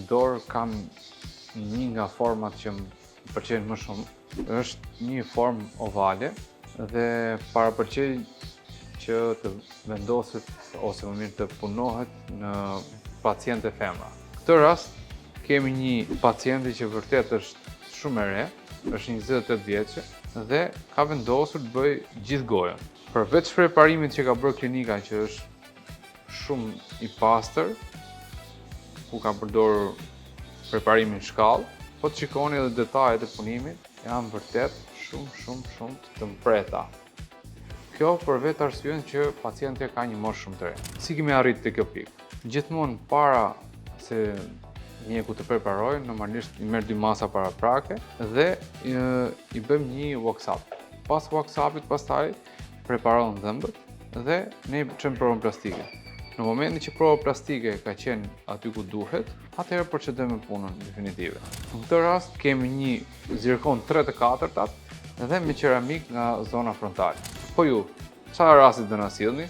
dorë kam një nga format që më pëlqejnë më shumë. Është një formë ovale dhe parapërqej që të vendoset ose më mirë të punohet në paciente femra. Në këtë rast kemi një paciente që vërtet është shumë e re, është 28 vjeçë dhe ka vendosur të bëj gjithë gojën. Përveç preparimit që ka bërë klinika që është shumë i pastër, ku ka përdorur preparimin shkallë, po të shikoni edhe detajet e punimit, janë vërtet shumë të mpreta. Kjo për vetë arsyen që pacientja ka një moshë shumë të re. Si kemi arritë te kjo pikë? Gjithmonë para se mjeku të preparojë, normalisht i merr 2 masa paraprake dhe i bëjmë një wax-up. Pas wax-upit pastaj preparohen dhëmbët dhe ne çojmë provën plastike. Në momentin që prova plastike ka qenë aty ku duhet, atëherë procedojmë me punën definitive. Në këtë rast kemi një zirkon 3/4 dhe me qeramik nga zona frontale. Po ju, çfarë rasti do na sillni?